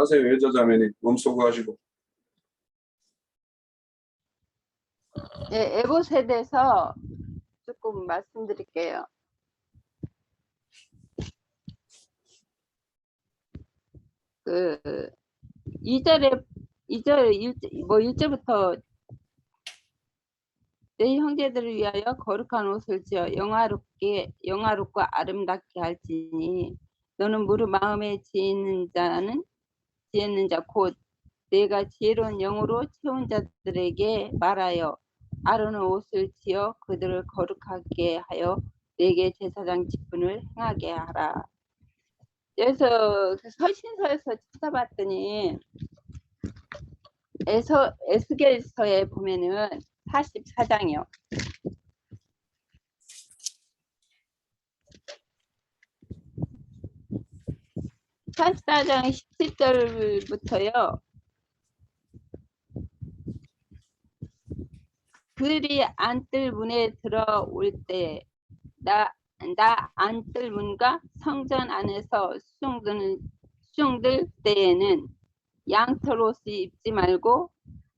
하세요. 여자자매님 몸소거 하시고. 예, 에봇에 대해서 조금 말씀드릴게요. 그 2절에 1절부터 내 형제들을 위하여 거룩한 옷을 지어 영화롭고 아름답게 할지니 너는 무릇 마음에 지혜있는 자 곧 내가 지혜로운 영으로 채운 자들에게 말하여 아론의 옷을 지어 그들을 거룩하게 하여 내게 제사장 직분을 행하게 하라. 그래서 서신서에서 찾아봤더니 에스겔서에 보면은 44장이요. 44장 17절부터요. 그들이 안뜰 문에 들어올 때 나 안뜰 문과 성전 안에서 수종들 때에는 양털 옷을 입지 말고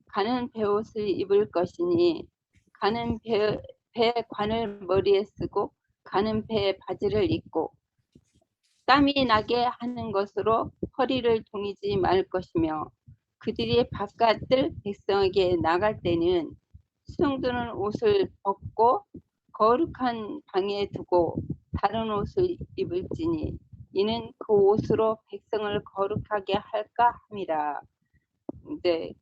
가는 베옷을 입을 것이니 가는 배 관을 머리에 쓰고 가는 배 바지를 입고 땀이 나게 하는 것으로 허리를 동이지 말 것이며 그들이 바깥들 백성에게 나갈 때는 수종드는 옷을 벗고 거룩한 방에 두고 다른 옷을 입을지니 이는 그 옷으로 백성을 거룩하게 할까 함이라. 근데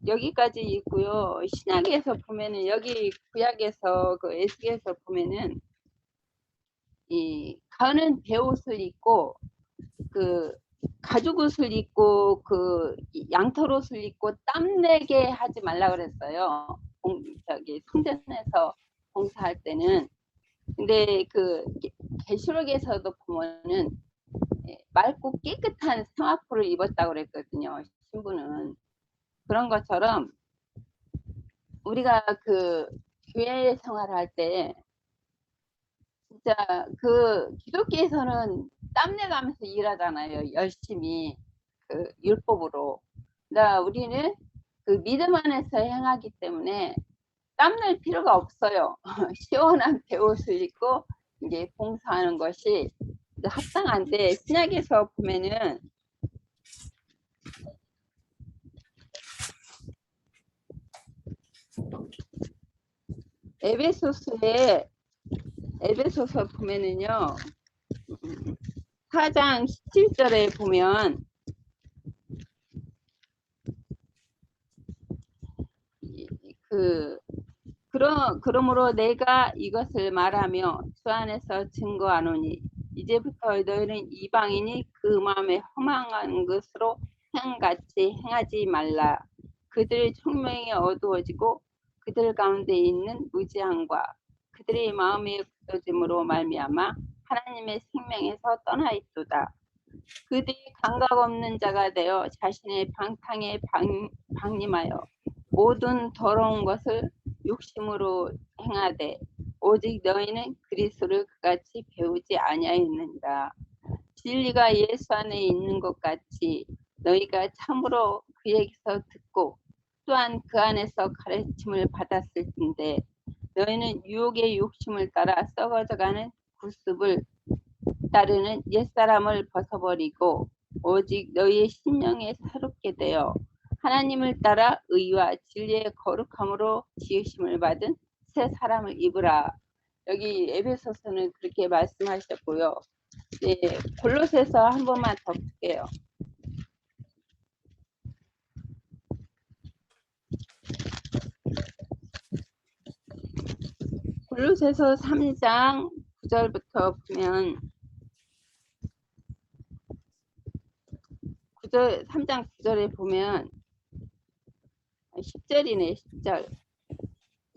여기까지 있고요. 신약에서 보면은 여기 구약에서 그 에스겔에서 보면은 이 가는 베옷을 입고 그 가죽 옷을 입고 그 양털 옷을 입고 땀내게 하지 말라 그랬어요. 저기 성전에서 봉사할 때는. 근데 그 계시록에서도 보면은 맑고 깨끗한 상아포를 입었다고 그랬거든요. 신부는. 그런 것처럼 우리가 그 교회 생활할 때 진짜 그 기독교에서는 땀내가면서 일하잖아요. 열심히 그 율법으로. 그러니까 우리는 그 믿음 안에서 행하기 때문에 땀낼 필요가 없어요. 시원한 베옷을 입고 이제 봉사하는 것이 합당한데 신약에서 보면은 에베소서 보면은요 4장 17절에 보면 그러므로 내가 이것을 말하며 주 안에서 증거하노니 이제부터 너희는 이방인이 그 마음에 허망한 것으로 행같이 행하지 말라. 그들의 총명이 어두워지고 그들 가운데 있는 무지함과 그들의 마음의 굳어짐으로 말미암아 하나님의 생명에서 떠나 있도다. 그들이 감각 없는 자가 되어 자신의 방탕에 방림하여 모든 더러운 것을 욕심으로 행하되 오직 너희는 그리스도를 그같이 배우지 아니하였느니라. 진리가 예수 안에 있는 것 같이 너희가 참으로 그에게서 듣고 또한 그 안에서 가르침을 받았을 텐데 너희는 유혹의 욕심을 따라 썩어져가는 구습을 따르는 옛사람을 벗어버리고 오직 너희의 심령에 새롭게 되어 하나님을 따라 의와 진리의 거룩함으로 지으심을 받은 새 사람을 입으라. 여기 에베소서는 그렇게 말씀하셨고요. 네, 골로새서 한 번만 더 볼게요. 골로새서 3장 9절부터 보면 3장 9절에 보면 10절이네. 10절.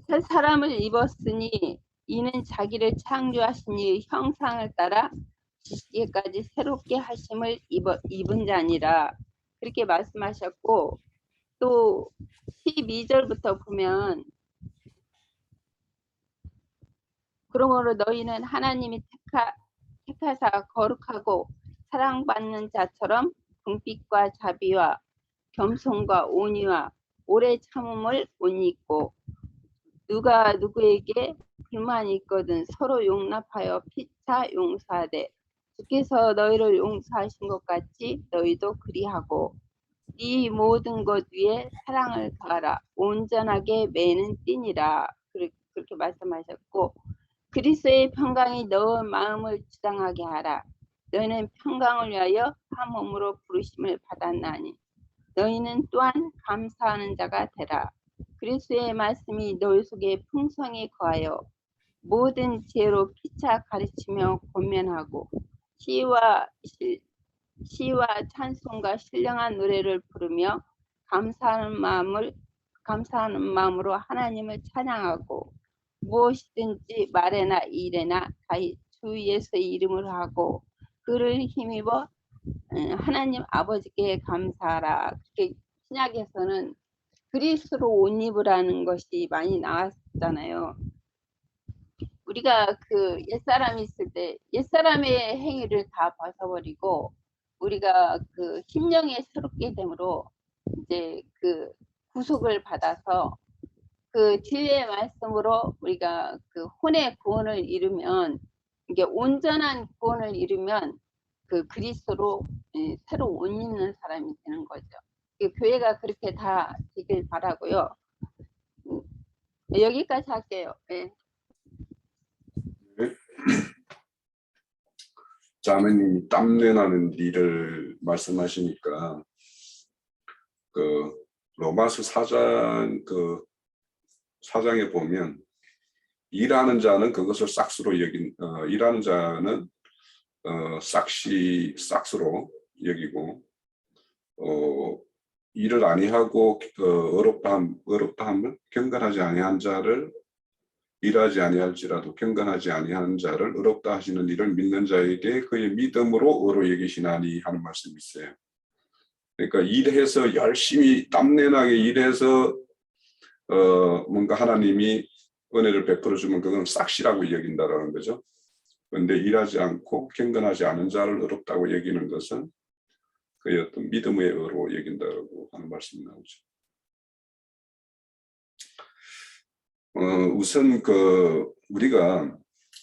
새 사람을 입었으니 이는 자기를 창조하신 이의 형상을 따라 지시기까지 새롭게 하심을 입은 자니라. 그렇게 말씀하셨고 또 12절부터 보면 그러므로 너희는 하나님이 택하사 거룩하고 사랑받는 자처럼 궁핍과 자비와 겸손과 온유와 오래 참음을 못 잊고 누가 누구에게 불만이 있거든 서로 용납하여 피차 용서하되 주께서 너희를 용서하신 것 같이 너희도 그리하고 이 모든 것 위에 사랑을 더하라 온전하게 매는 띠니라 그렇게 말씀하셨고 그리스도의 평강이 너 마음을 주장하게 하라 너희는 평강을 위하여 한 몸으로 부르심을 받았나니 너희는 또한 감사하는 자가 되라 그리스도의 말씀이 너희 속에 풍성히 거하여 모든 지혜로 피차 가르치며 권면하고 시와 찬송과 신령한 노래를 부르며 감사하는 마음으로 하나님을 찬양하고 무엇이든지 말에나 일에나 다 주 예수의 이름으로 하고 그를 힘입어 하나님 아버지께 감사하라. 그렇게 신약에서는 그리스도로 옷 입으라는 것이 많이 나왔잖아요. 우리가 그 옛사람이 있을 때 옛사람의 행위를 다 벗어버리고 우리가 그 심령이 새롭게 됨으로 이제 그 구속을 받아서 그 진리의 말씀으로 우리가 그 혼의 구원을 이루면 이게 온전한 구원을 이루면 그 그리스도로 새로 옷 입는 사람이 되는 거죠. 교회가 그렇게 다 되길 바라고요. 여기까지 할게요. 네. 자매님이 땀내 나는 일을 말씀하시니까 그 로마서 4장 그 4장에 보면 일하는 자는 그것을 싹스로 일하는 자는 싹스로 여기고 일을 아니하고 어렵다 하면 경건하지 아니한 자를 일하지 아니할지라도 경건하지 아니한 자를 어렵다 하시는 일을 믿는 자에게 그의 믿음으로 의로 여기시나니 하는 말씀이 있어요. 그러니까 일해서 열심히 땀내나게 일해서 뭔가 하나님이 은혜를 베풀어 주면 그건 싹시라고 여긴다라는 거죠. 그런데 일하지 않고 경건하지 않은 자를 어렵다고 여기는 것은 그의 어떤 믿음의 의로 여긴다라고 하는 말씀이 나오죠. 우선 우리가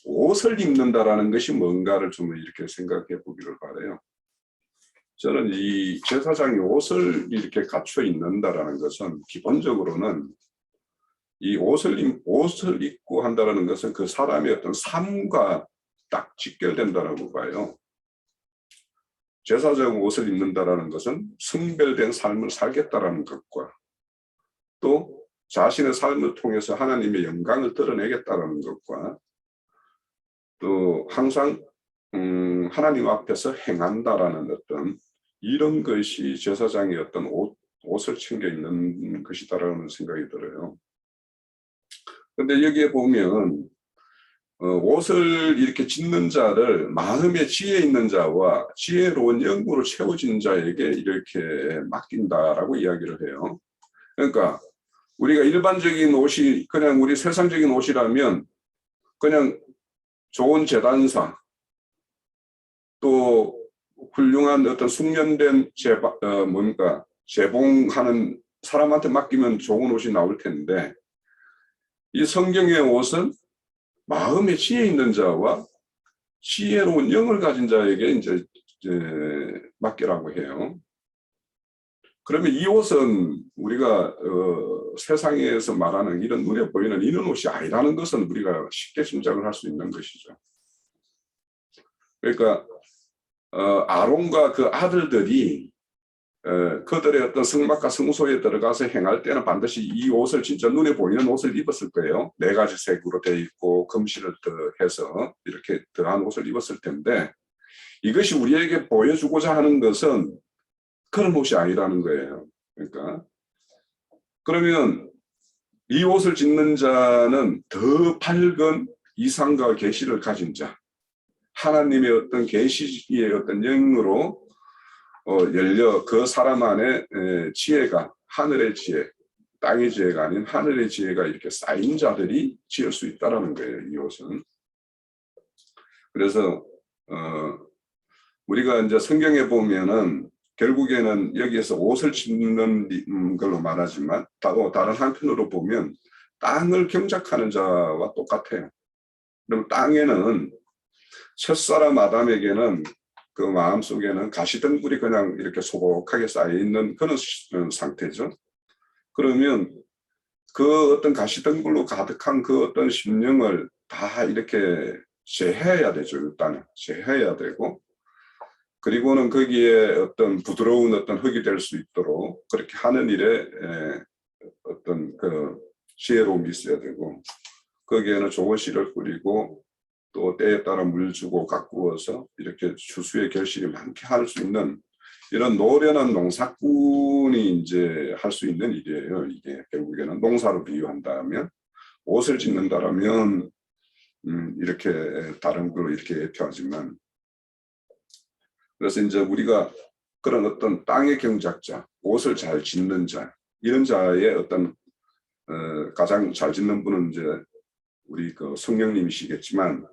옷을 입는다라는 것이 뭔가를 좀 이렇게 생각해 보기를 바라요. 저는 이 제사장이 옷을 이렇게 갖춰 입는다라는 것은 기본적으로는 이 옷을 입고 한다라는 것은 그 사람의 어떤 삶과 딱 직결된다라고 봐요. 제사장 옷을 입는다라는 것은 성별된 삶을 살겠다라는 것과 또 자신의 삶을 통해서 하나님의 영광을 드러내겠다는 것과 또 항상 하나님 앞에서 행한다라는 어떤 이런 것이 제사장의 어떤 옷을 챙겨 입는 것이다라는 생각이 들어요. 그런데 여기에 보면 옷을 이렇게 짓는 자를 마음의 지혜 있는 자와 지혜로운 영으로 채워진 자에게 이렇게 맡긴다라고 이야기를 해요. 그러니까 우리가 일반적인 옷이 그냥 우리 세상적인 옷이라면 그냥 좋은 재단사 또 훌륭한 어떤 숙련된 재봉하는 사람한테 맡기면 좋은 옷이 나올 텐데 이 성경의 옷은 마음의 지혜 있는 자와 지혜로운 영을 가진 자에게 이제 맡기라고 해요. 그러면 이 옷은 우리가 세상에서 말하는 이런 눈에 보이는 이런 옷이 아니라는 것은 우리가 쉽게 짐작을 할 수 있는 것이죠. 그러니까 아론과 그 아들들이 그들의 어떤 성막과 성소에 들어가서 행할 때는 반드시 이 옷을 진짜 눈에 보이는 옷을 입었을 거예요. 4가지 색으로 되어 있고 금실을 더해서 이렇게 더한 옷을 입었을 텐데 이것이 우리에게 보여주고자 하는 것은 그런 옷이 아니라는 거예요. 그러니까 그러면 이 옷을 짓는 자는 더 밝은 이상과 계시를 가진 자, 하나님의 어떤 계시의 어떤 영으로 열려 그 사람 안에 지혜가 하늘의 지혜, 땅의 지혜가 아닌 하늘의 지혜가 이렇게 쌓인 자들이 지을 수 있다라는 거예요. 이 옷은. 그래서 우리가 이제 성경에 보면은 결국에는 여기에서 옷을 짓는 걸로 말하지만 또 다른 한편으로 보면 땅을 경작하는 자와 똑같아요. 그럼 땅에는 첫사람 아담에게는 그 마음속에는 가시덩굴이 그냥 이렇게 소복하게 쌓여 있는 그런 상태죠. 그러면 그 어떤 가시덩굴로 가득한 그 어떤 심령을 다 이렇게 제해야 되죠. 일단은 제해야 되고, 그리고는 거기에 어떤 부드러운 어떤 흙이 될 수 있도록 그렇게 하는 일에 어떤 그 지혜로움이 있어야 되고, 거기에는 좋은 씨를 뿌리고 또 때에 따라 물 주고 가꾸어서 이렇게 추수의 결실이 많게 할 수 있는 이런 노련한 농사꾼이 이제 할 수 있는 일이에요. 이게 결국에는 농사로 비유한다면, 옷을 짓는다라면 이렇게 다른 걸로 이렇게 표하지만, 그래서 이제 우리가 그런 어떤 땅의 경작자, 옷을 잘 짓는 자, 이런 자의 어떤 가장 잘 짓는 분은 이제 우리 그 성령님이시겠지만,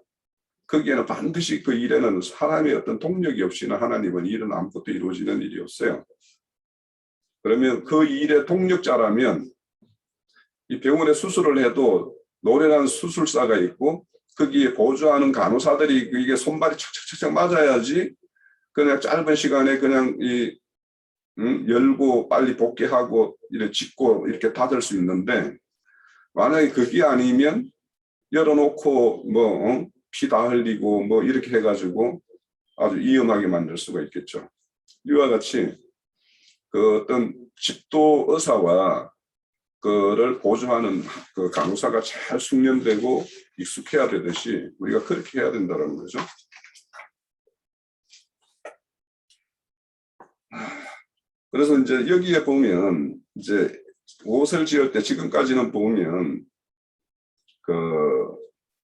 거기에는 반드시 그 일에는 사람의 어떤 동력이 없이는 하나님은 일은 아무것도 이루어지는 일이 없어요. 그러면 그 일의 동력자라면 이 병원에 수술을 해도 노련한 수술사가 있고 거기에 보조하는 간호사들이 이게 손발이 착착착착 맞아야지 그냥 짧은 시간에 그냥 열고 빨리 복귀하고 이렇게 짓고 이렇게 닫을 수 있는데, 만약에 그게 아니면 열어놓고 뭐 피 다 흘리고 뭐 이렇게 해가지고 아주 위험하게 만들 수가 있겠죠. 이와 같이 그 어떤 집도 의사와 그를 보조하는 그 간호사가 잘 숙련되고 익숙해야 되듯이 우리가 그렇게 해야 된다는 거죠. 그래서 이제 여기에 보면 이제 옷을 지을 때 지금까지는 보면 그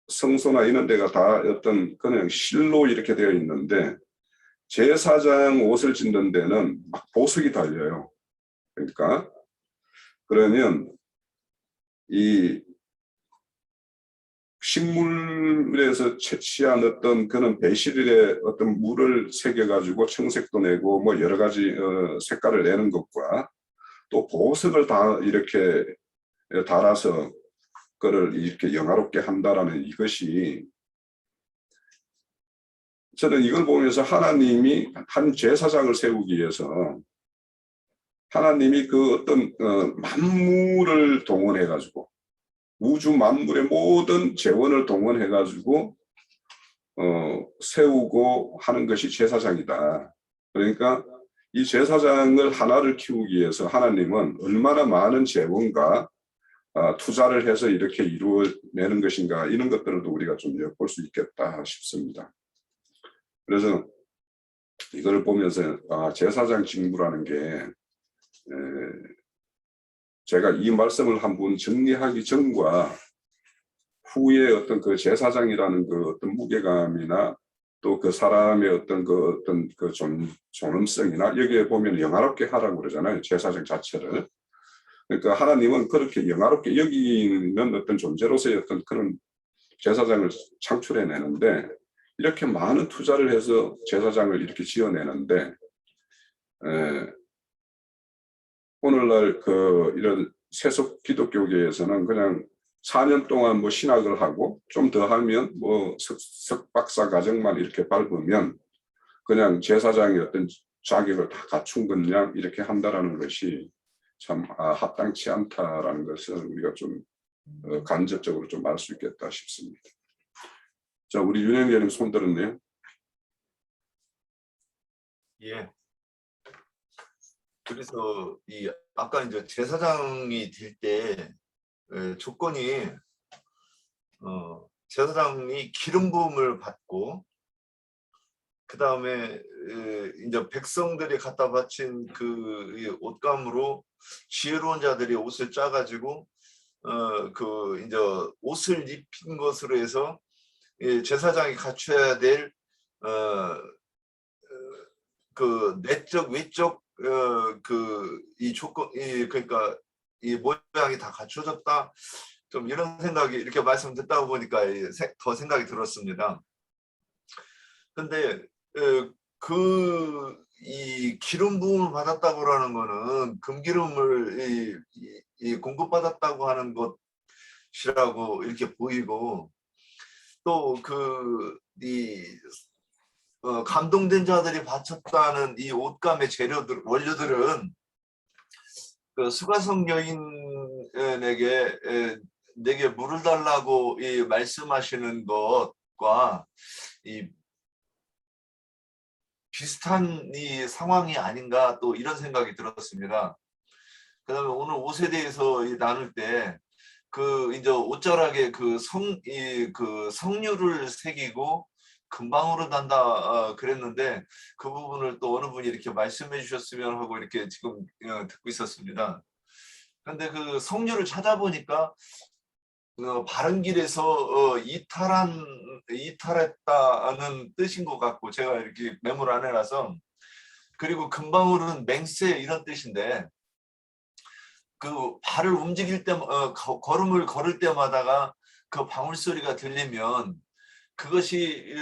성소나 이런 데가 다 어떤 그냥 실로 이렇게 되어 있는데, 제사장 옷을 짓는 데는 막 보석이 달려요. 그러니까 그러면 이 식물에서 채취한 어떤 그런 배실에 어떤 물을 새겨가지고 청색도 내고 뭐 여러 가지 색깔을 내는 것과 또 보석을 다 이렇게 달아서 그를 이렇게 영화롭게 한다라는 이것이, 저는 이걸 보면서 하나님이 한 제사장을 세우기 위해서 하나님이 그 어떤 만물을 동원해가지고 우주 만물의 모든 재원을 동원해가지고 세우고 하는 것이 제사장이다. 그러니까 이 제사장을 하나를 키우기 위해서 하나님은 얼마나 많은 재원과 투자를 해서 이렇게 이루어내는 것인가, 이런 것들도 우리가 좀 엿볼 수 있겠다 싶습니다. 그래서 이걸 보면서 제사장 직무라는 게 제가 이 말씀을 한번 정리하기 전과 후에 어떤 그 제사장이라는 그 어떤 무게감이나 또 그 사람의 어떤 그 존엄성이나, 여기에 보면 영화롭게 하라고 그러잖아요, 제사장 자체를. 그러니까 하나님은 그렇게 영화롭게 여기는 어떤 존재로서의 어떤 그런 제사장을 창출해내는데, 이렇게 많은 투자를 해서 제사장을 이렇게 지어내는데, 오늘날 그 이런 세속 기독교계에서는 그냥 4년 동안 뭐 신학을 하고 좀 더 하면 뭐 석박사 과정만 이렇게 밟으면 그냥 제사장의 어떤 자격을 다 갖춘 것냥 이렇게 한다라는 것이 참 합당치 않다라는 것을 우리가 좀 간접적으로 좀 알 수 있겠다 싶습니다. 자, 우리 윤영재님 손 들었네요. 예. 그래서 이 아까 이제 제사장이 될 때 조건이 제사장이 기름 부음을 받고, 그 다음에 이제 백성들이 갖다 바친 그 옷감으로 지혜로운 자들이 옷을 짜가지고 그 이제 옷을 입힌 것으로 해서 제사장이 갖춰야 될 그 내적 외적 그 이 조건, 그러니까 이 모양이 다 갖춰졌다, 좀 이런 생각이, 이렇게 말씀 듣다 보니까 더 생각이 들었습니다. 근데 이 기름 부음을 받았다고 하는 거는 금기름을 이 공급받았다고 하는 것이라고 이렇게 보이고, 또 감동된 자들이 바쳤다는 이 옷감의 재료들, 원료들은 그 수가성 여인에게 내게 물을 달라고 말씀하시는 것과 이 비슷한 이 상황이 아닌가, 또 이런 생각이 들었습니다. 그다음에 오늘 옷에 대해서 나눌 때 이제 옷자락에 그 성류를 새기고 금방으로 단다 그랬는데, 그 부분을 또 어느 분이 이렇게 말씀해 주셨으면 하고 이렇게 지금 듣고 있었습니다. 그런데 그 성류를 찾아보니까 바른 길에서 이탈했다는 뜻인 것 같고, 제가 이렇게 메모를 안 해놔서. 그리고 금방울은 맹세 이런 뜻인데, 그 발을 움직일 때 걸음을 걸을 때마다가 그 방울 소리가 들리면 그것이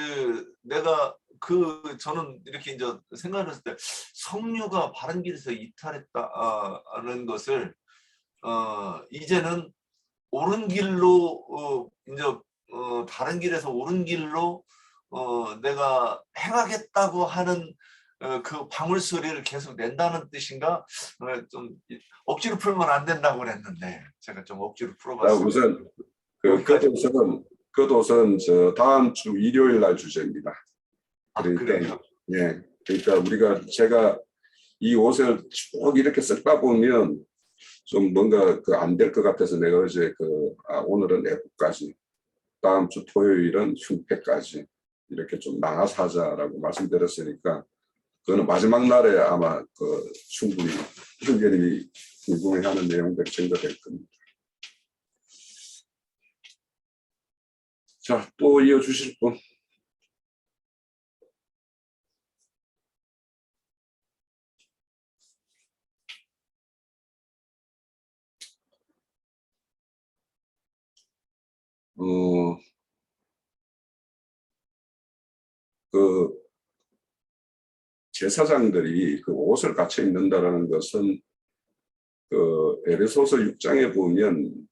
저는 이렇게 이제 생각을 했을 때 성류가 바른 길에서 이탈했다는 것을 이제는 옳은 길로 이제 다른 길에서 옳은 길로 내가 행하겠다고 하는 그 방울 소리를 계속 낸다는 뜻인가? 좀 억지로 풀면 안 된다고 그랬는데 제가 좀 억지로 풀어봤습니다. 우선 그것은 저 다음 주 일요일 날 주제입니다. 그러니까, 그래요? 예, 그러니까 제가 이 옷을 쭉 이렇게 쓱다 보면 좀 뭔가 안 될 것 같아서 내가 어제 오늘은 내부까지, 다음 주 토요일은 흉패까지 이렇게 좀 나눠서 하자라고 말씀드렸으니까, 그거는 마지막 날에 아마 충분히 의견이 궁금해하는 내용들이 증거될 겁니다. 자, 또 이어주실 분. 제사장들이 그 옷을 갖춰 입는다라는 것은 에베소서 6장에 보면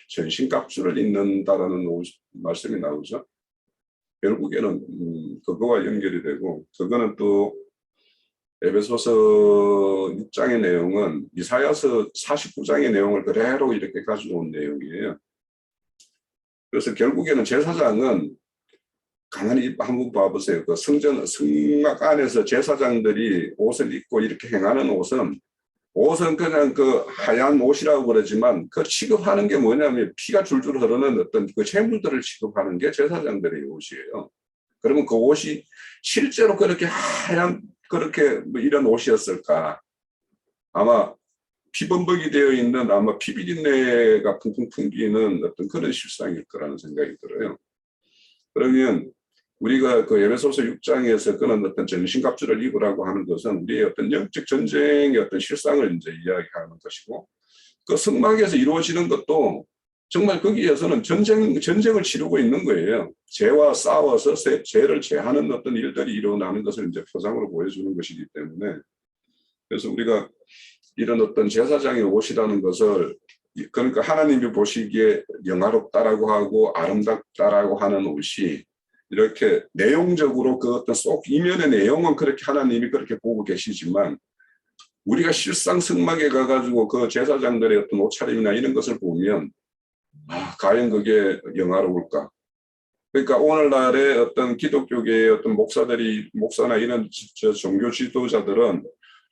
전신갑주를 입는다라는 말씀이 나오죠. 결국에는 그거와 연결이 되고, 그거는 또 에베소서 6장의 내용은 이사야서 49장의 내용을 그대로 이렇게 가지고 온 내용이에요. 그래서 결국에는 제사장은 가만히 한번 봐보세요. 그 성막 안에서 제사장들이 옷을 입고 이렇게 행하는 옷은 그냥 하얀 옷이라고 그러지만 그 취급하는 게 뭐냐면 피가 줄줄 흐르는 어떤 그 재물들을 취급하는 게 제사장들의 옷이에요. 그러면 그 옷이 실제로 그렇게 하얀 그렇게 이런 옷이었을까? 아마 피범벅이 되어 있는 아마 피비린내가 풍풍 풍기는 어떤 그런 실상일 거라는 생각이 들어요. 그러면 우리가 에베소서 6장에서 그런 어떤 전신갑주를 입으라고 하는 것은 우리의 어떤 영적 전쟁의 어떤 실상을 이제 이야기하는 것이고, 그 성막에서 이루어지는 것도 정말 거기에서는 전쟁을 치르고 있는 거예요. 죄와 싸워서 죄를 제하는 어떤 일들이 일어나는 것을 이제 표상으로 보여주는 것이기 때문에, 그래서 우리가 이런 어떤 제사장의 옷이라는 것을, 그러니까 하나님이 보시기에 영화롭다라고 하고 아름답다라고 하는 옷이 이렇게 내용적으로 그 어떤 속 이면의 내용은 그렇게 하나님이 그렇게 보고 계시지만, 우리가 실상 성막에 가가지고 그 제사장들의 어떤 옷차림이나 이런 것을 보면 과연 그게 영화로울까? 그러니까 오늘날의 어떤 기독교계의 어떤 목사나 이런 종교 지도자들은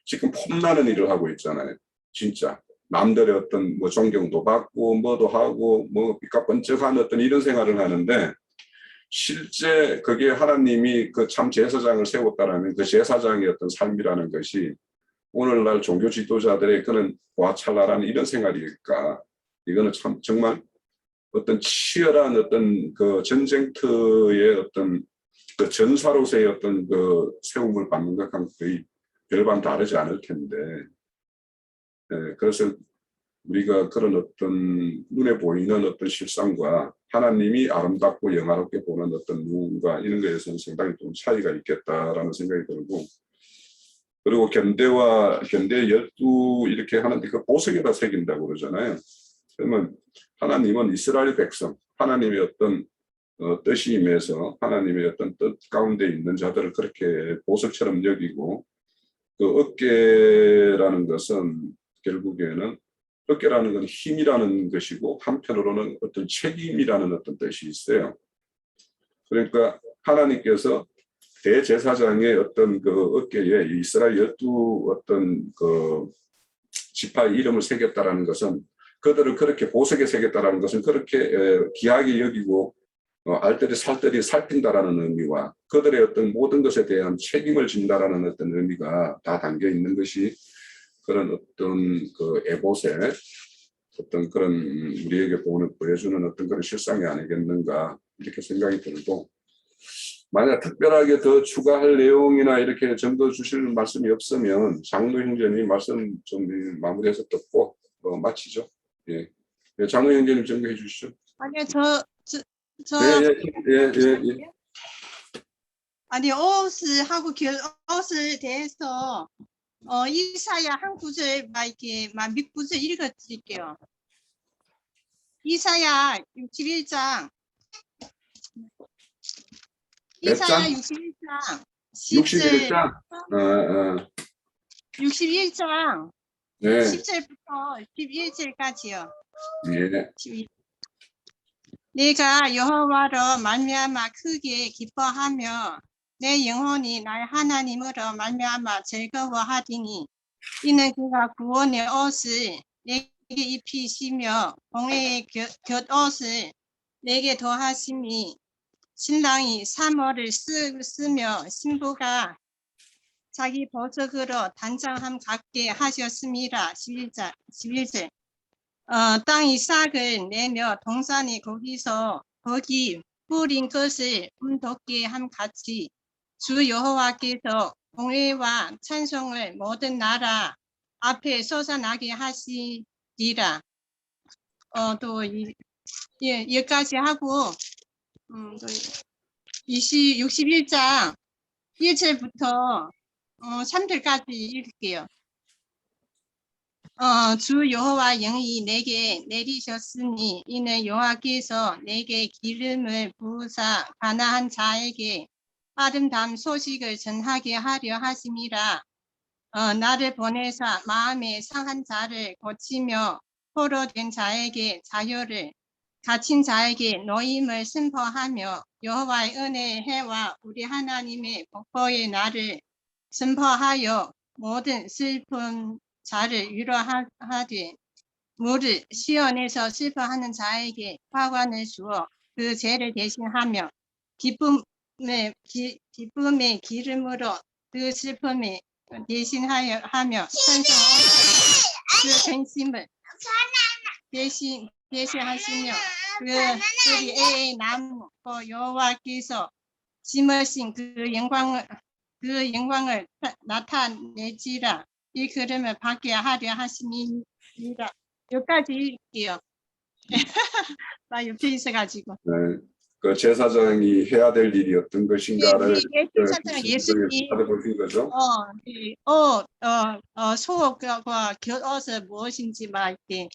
지금 폼나는 일을 하고 있잖아요. 진짜 남들의 어떤 존경도 받고 뭐도 하고 삐까번쩍한 어떤 이런 생활을 하는데, 실제 그게 하나님이 참 제사장을 세웠다라는 그 제사장의 어떤 삶이라는 것이 오늘날 종교 지도자들의 그런 보아찰나라는 이런 생활일까? 이거는 참 정말 어떤 치열한 어떤 그 전쟁터의 어떤 그 전사로서의 어떤 그 세움을 받는 것과는 거의 별반 다르지 않을 텐데, 그래서 우리가 그런 어떤 눈에 보이는 어떤 실상과 하나님이 아름답고 영화롭게 보는 어떤 눈과 이런 거에서는 상당히 좀 차이가 있겠다라는 생각이 들고, 그리고 견대 12 이렇게 하는데 그 보석에다 새긴다고 그러잖아요. 그러면 하나님은 이스라엘 백성, 하나님의 어떤 뜻이 임해서 하나님의 어떤 뜻 가운데 있는 자들을 그렇게 보석처럼 여기고, 그 어깨라는 것은 결국에는 어깨라는 건 힘이라는 것이고 한편으로는 어떤 책임이라는 어떤 뜻이 있어요. 그러니까 하나님께서 대제사장의 어떤 그 어깨에 이스라엘 12 어떤 그 지파의 이름을 새겼다라는 것은, 그들을 그렇게 보석에 새겼다라는 것은 그렇게 귀하게 여기고 알뜰히 살뜰히 살핀다라는 의미와 그들의 어떤 모든 것에 대한 책임을 진다라는 어떤 의미가 다 담겨 있는 것이 그런 어떤 그 에봇의 어떤 그런 우리에게 보여주는 어떤 그런 실상이 아니겠는가 이렇게 생각이 들고, 만약 특별하게 더 추가할 내용이나 이렇게 정도 주실 말씀이 없으면 장로 형제님 말씀 좀 마무리해서 듣고 마치죠. 예. 예, 장로 형제님 정리해 주시죠. 아니요, 예. 아니, 옷하고 옷에 대해서, 이사야 한 구절, 막 밑구절 읽어 드릴게요. 이사야 61장. 몇 이사야 장? 61장. 61장. 61장. 네. 10절부터 11절까지요. 예. 내가 여호와로 말미암아 크게 기뻐하며 내 영혼이 나의 하나님으로 말미암아 즐거워하리니, 이는 그가 구원의 옷을 내게 입히시며 공회의 곁옷을 내게 더하심이, 신랑이 사모를 쓰며 신부가 자기 보석으로 단장함 같게 하셨음이라. 11절. 땅 이삭을 내며 동산이 거기 뿌린 것을 돋게 함 같이 주 여호와께서 공회와 찬송을 모든 나라 앞에 솟아나게 하시리라. 또 여기까지 하고, 또 61장 1절부터 3절까지 읽을게요. 주 여호와 영이 내게 내리셨으니, 이는 여호와께서 내게 기름을 부으사 가나안 자에게 아름다운 소식을 전하게 하려 하심이라. 나를 보내사 마음에 상한 자를 고치며 포로된 자에게 자유를, 갇힌 자에게 노임을 선포하며 여호와의 은혜의 해와 우리 하나님의 복보의 날을 선포하여 모든 슬픈 자를 위로하되 무릇 시온에서 슬퍼하는 자에게 화관을 주어 그 죄를 대신하며 기쁨의 기름으로 그 슬픔을 대신하여 찬송하며 그 근심을 대신하시며 그들이 애의 나무 여호와께서 심으신 그 영광을 나타내지라. 이 그림을 받게 하려 하심이니라. 여기까지 읽게요. 나 옆에 있어가지고. 네. 그 제사장이 해야 될 일이 어떤 것인가를 제사장 예수님 받아보신 거죠. 소옷과 곁옷은 무엇인지 막 이렇게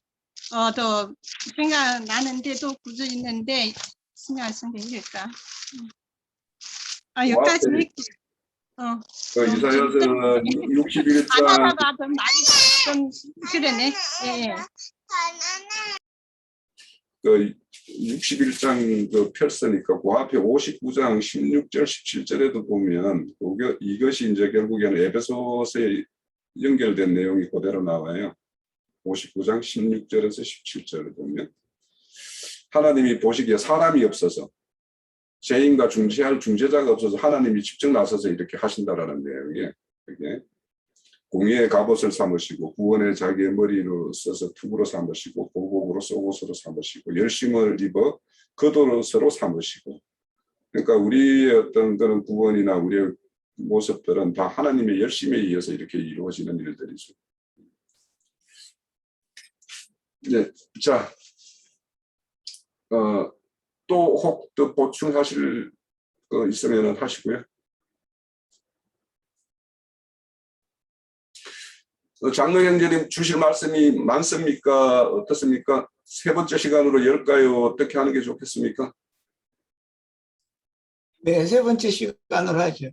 또 생각나는데 또 구절 있는데 신경 안 쓰면 되니까. 여기까지 읽게요. 그 이사야서는 61장 하다가 좀 많이 좀 그러네. 예. 그 61장 그 펼서니까 그 앞에 59장 16절 17절에도 보면 이것이 이제 결국에는 에베소서에 연결된 내용이 그대로 나와요. 59장 16절에서 17절을 보면 하나님이 보시기에 사람이 없어서, 죄인과 중재할 중재자가 없어서 하나님이 직접 나서서 이렇게 하신다라는 내용이에요. 그게 공의의 갑옷을 삼으시고 구원의 자기의 머리로 써서 투구로 삼으시고 보복으로 속옷으로 삼으시고 열심을 입어 겉옷으로 삼으시고. 그러니까 우리의 어떤 그런 구원이나 우리의 모습들은 다 하나님의 열심에 의해서 이렇게 이루어지는 일들이죠. 네, 자, 또 혹 더 보충하실 거 있으면 하시고요. 장로 형제님 주실 말씀이 많습니까? 어떻습니까? 세 번째 시간으로 열까요? 어떻게 하는 게 좋겠습니까? 네, 세 번째 시간으로 하죠.